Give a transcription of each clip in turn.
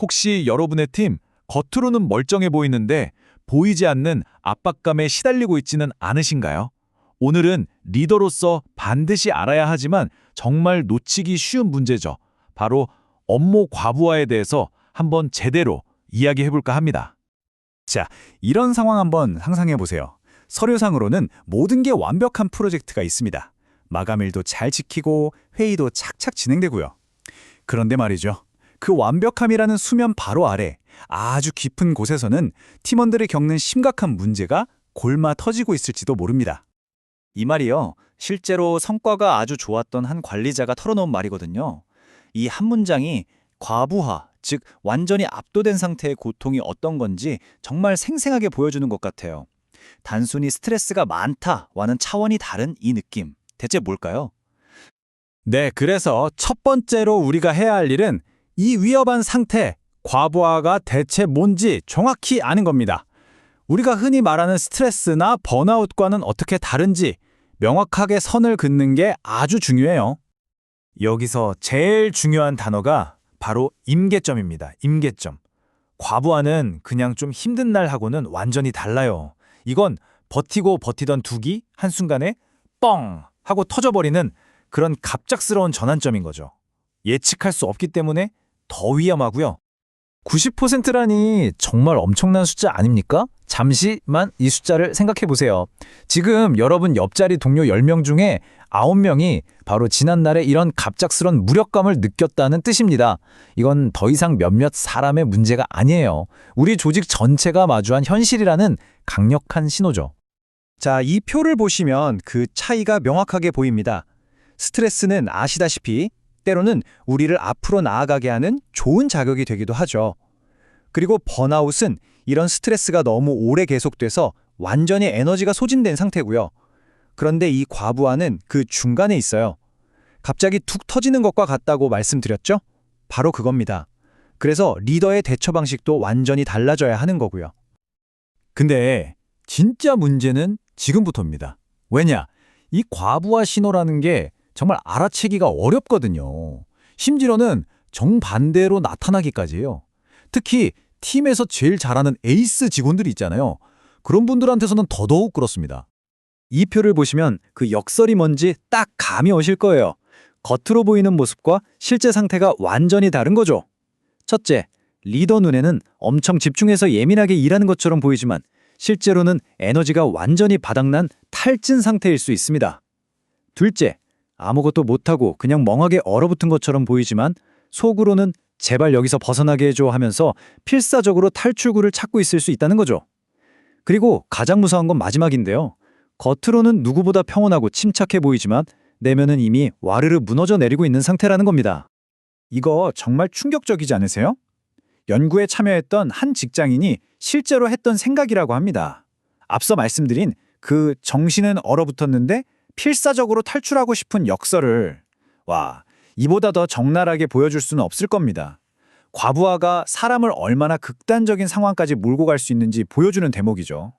혹시 여러분의 팀 겉으로는 멀쩡해 보이는데 보이지 않는 압박감에 시달리고 있지는 않으신가요? 오늘은 리더로서 반드시 알아야 하지만 정말 놓치기 쉬운 문제죠. 바로 업무 과부하에 대해서 한번 제대로 이야기해 볼까 합니다. 자, 이런 상황 한번 상상해 보세요. 서류상으로는 모든 게 완벽한 프로젝트가 있습니다. 마감일도 잘 지키고 회의도 착착 진행되고요. 그런데 말이죠. 그 완벽함이라는 수면 바로 아래 아주 깊은 곳에서는 팀원들이 겪는 심각한 문제가 골마 터지고 있을지도 모릅니다. 이 말이요. 실제로 성과가 아주 좋았던 한 관리자가 털어놓은 말이거든요. 이 한 문장이 과부하, 즉 완전히 압도된 상태의 고통이 어떤 건지 정말 생생하게 보여주는 것 같아요. 단순히 스트레스가 많다와는 차원이 다른 이 느낌, 대체 뭘까요? 네, 그래서 첫 번째로 우리가 해야 할 일은 이 위험한 상태, 과부하가 대체 뭔지 정확히 아는 겁니다. 우리가 흔히 말하는 스트레스나 번아웃과는 어떻게 다른지 명확하게 선을 긋는 게 아주 중요해요. 여기서 제일 중요한 단어가 바로 임계점입니다. 임계점. 과부하는 그냥 좀 힘든 날하고는 완전히 달라요. 이건 버티고 버티던 두기 한순간에 뻥 하고 터져버리는 그런 갑작스러운 전환점인 거죠. 예측할 수 없기 때문에 더 위험하고요. 90%라니 정말 엄청난 숫자 아닙니까? 잠시만 이 숫자를 생각해 보세요. 지금 여러분 옆자리 동료 10명 중에 9명이 바로 지난날에 이런 갑작스런 무력감을 느꼈다는 뜻입니다. 이건 더 이상 몇몇 사람의 문제가 아니에요. 우리 조직 전체가 마주한 현실이라는 강력한 신호죠. 자, 이 표를 보시면 그 차이가 명확하게 보입니다. 스트레스는 아시다시피 때로는 우리를 앞으로 나아가게 하는 좋은 자극이 되기도 하죠. 그리고 번아웃은 이런 스트레스가 너무 오래 계속돼서 완전히 에너지가 소진된 상태고요. 그런데 이 과부하는 그 중간에 있어요. 갑자기 툭 터지는 것과 같다고 말씀드렸죠? 바로 그겁니다. 그래서 리더의 대처 방식도 완전히 달라져야 하는 거고요. 근데 진짜 문제는 지금부터입니다. 왜냐? 이 과부하 신호라는 게 정말 알아채기가 어렵거든요. 심지어는 정반대로 나타나기까지 해요. 특히 팀에서 제일 잘하는 에이스 직원들이 있잖아요. 그런 분들한테서는 더더욱 그렇습니다. 이 표를 보시면 그 역설이 뭔지 딱 감이 오실 거예요. 겉으로 보이는 모습과 실제 상태가 완전히 다른 거죠. 첫째, 리더 눈에는 엄청 집중해서 예민하게 일하는 것처럼 보이지만 실제로는 에너지가 완전히 바닥난 탈진 상태일 수 있습니다. 둘째, 아무것도 못하고 그냥 멍하게 얼어붙은 것처럼 보이지만 속으로는 제발 여기서 벗어나게 해줘 하면서 필사적으로 탈출구를 찾고 있을 수 있다는 거죠. 그리고 가장 무서운 건 마지막인데요. 겉으로는 누구보다 평온하고 침착해 보이지만 내면은 이미 와르르 무너져 내리고 있는 상태라는 겁니다. 이거 정말 충격적이지 않으세요? 연구에 참여했던 한 직장인이 실제로 했던 생각이라고 합니다. 앞서 말씀드린 그 정신은 얼어붙었는데 필사적으로 탈출하고 싶은 역설을 이보다 더 적나라하게 보여줄 수는 없을 겁니다. 과부하가 사람을 얼마나 극단적인 상황까지 몰고 갈 수 있는지 보여주는 대목이죠.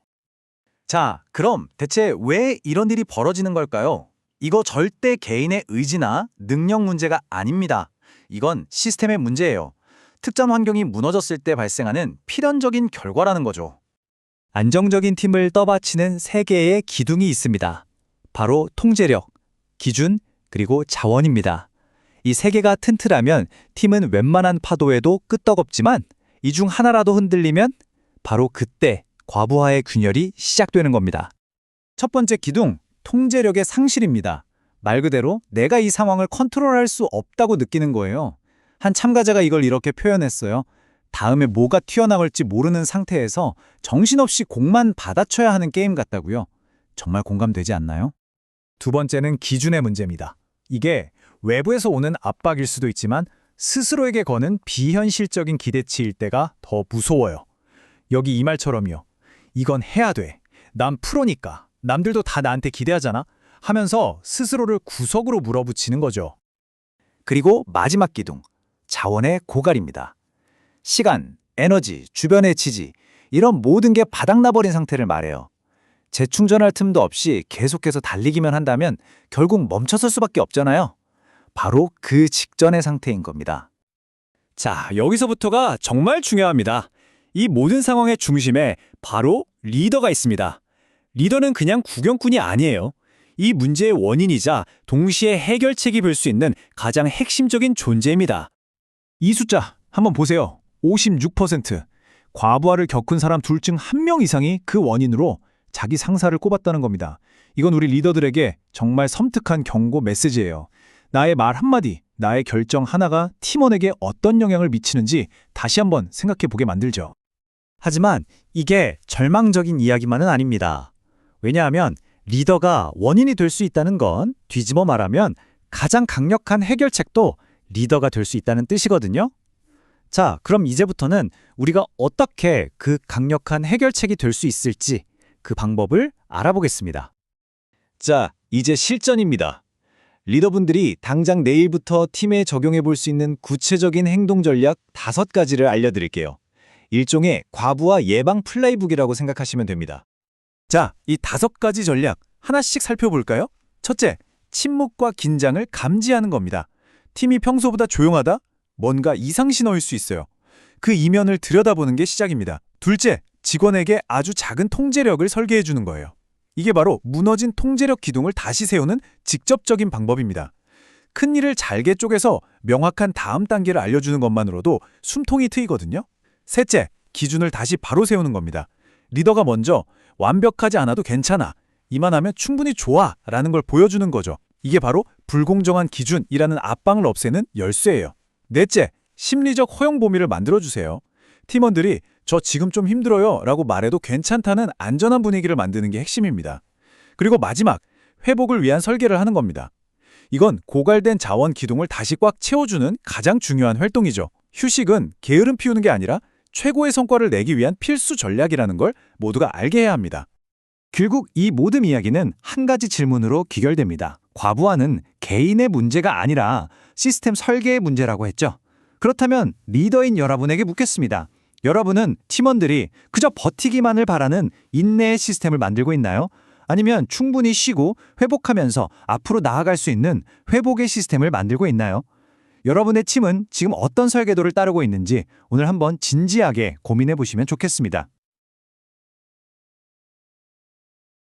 자, 그럼 대체 왜 이런 일이 벌어지는 걸까요? 이거 절대 개인의 의지나 능력 문제가 아닙니다. 이건 시스템의 문제예요. 특정 환경이 무너졌을 때 발생하는 필연적인 결과라는 거죠. 안정적인 팀을 떠받치는 세 개의 기둥이 있습니다. 바로 통제력, 기준, 그리고 자원입니다. 이 세 개가 튼튼하면 팀은 웬만한 파도에도 끄떡없지만 이 중 하나라도 흔들리면 바로 그때 과부하의 균열이 시작되는 겁니다. 첫 번째 기둥, 통제력의 상실입니다. 말 그대로 내가 이 상황을 컨트롤할 수 없다고 느끼는 거예요. 한 참가자가 이걸 이렇게 표현했어요. 다음에 뭐가 튀어나올지 모르는 상태에서 정신없이 공만 받아쳐야 하는 게임 같다고요. 정말 공감되지 않나요? 두 번째는 기준의 문제입니다. 이게 외부에서 오는 압박일 수도 있지만 스스로에게 거는 비현실적인 기대치일 때가 더 무서워요. 여기 이 말처럼요. 이건 해야 돼. 난 프로니까. 남들도 다 나한테 기대하잖아. 하면서 스스로를 구석으로 물어붙이는 거죠. 그리고 마지막 기둥, 자원의 고갈입니다. 시간, 에너지, 주변의 지지, 이런 모든 게 바닥나버린 상태를 말해요. 재충전할 틈도 없이 계속해서 달리기만 한다면 결국 멈춰설 수밖에 없잖아요. 바로 그 직전의 상태인 겁니다. 자, 여기서부터가 정말 중요합니다. 이 모든 상황의 중심에 바로 리더가 있습니다. 리더는 그냥 구경꾼이 아니에요. 이 문제의 원인이자 동시에 해결책이 볼 수 있는 가장 핵심적인 존재입니다. 이 숫자 한번 보세요. 56%. 과부하를 겪은 사람 둘 중 한 명 이상이 그 원인으로 자기 상사를 꼽았다는 겁니다. 이건 우리 리더들에게 정말 섬뜩한 경고 메시지예요. 나의 말 한마디, 나의 결정 하나가 팀원에게 어떤 영향을 미치는지 다시 한번 생각해 보게 만들죠. 하지만 이게 절망적인 이야기만은 아닙니다. 왜냐하면 리더가 원인이 될 수 있다는 건 뒤집어 말하면 가장 강력한 해결책도 리더가 될 수 있다는 뜻이거든요. 자, 그럼 이제부터는 우리가 어떻게 그 강력한 해결책이 될 수 있을지 그 방법을 알아보겠습니다. 자, 이제 실전입니다. 리더분들이 당장 내일부터 팀에 적용해 볼 수 있는 구체적인 행동 전략 5가지를 알려드릴게요. 일종의 과부하 예방 플레이북이라고 생각하시면 됩니다. 자, 이 5가지 전략 하나씩 살펴볼까요? 첫째, 침묵과 긴장을 감지하는 겁니다. 팀이 평소보다 조용하다? 뭔가 이상 신호일 수 있어요. 그 이면을 들여다보는 게 시작입니다. 둘째, 직원에게 아주 작은 통제력을 설계해 주는 거예요. 이게 바로 무너진 통제력 기둥을 다시 세우는 직접적인 방법입니다. 큰 일을 잘게 쪼개서 명확한 다음 단계를 알려주는 것만으로도 숨통이 트이거든요. 셋째, 기준을 다시 바로 세우는 겁니다. 리더가 먼저 완벽하지 않아도 괜찮아, 이만하면 충분히 좋아 라는 걸 보여주는 거죠. 이게 바로 불공정한 기준이라는 압박을 없애는 열쇠예요. 넷째, 심리적 허용 범위를 만들어주세요. 팀원들이 저 지금 좀 힘들어요 라고 말해도 괜찮다는 안전한 분위기를 만드는 게 핵심입니다. 그리고 마지막, 회복을 위한 설계를 하는 겁니다. 이건 고갈된 자원 기둥을 다시 꽉 채워주는 가장 중요한 활동이죠. 휴식은 게으름 피우는 게 아니라 최고의 성과를 내기 위한 필수 전략이라는 걸 모두가 알게 해야 합니다. 결국 이 모든 이야기는 한 가지 질문으로 귀결됩니다. 과부하는 개인의 문제가 아니라 시스템 설계의 문제라고 했죠. 그렇다면 리더인 여러분에게 묻겠습니다. 여러분은 팀원들이 그저 버티기만을 바라는 인내의 시스템을 만들고 있나요? 아니면 충분히 쉬고 회복하면서 앞으로 나아갈 수 있는 회복의 시스템을 만들고 있나요? 여러분의 팀은 지금 어떤 설계도를 따르고 있는지 오늘 한번 진지하게 고민해 보시면 좋겠습니다.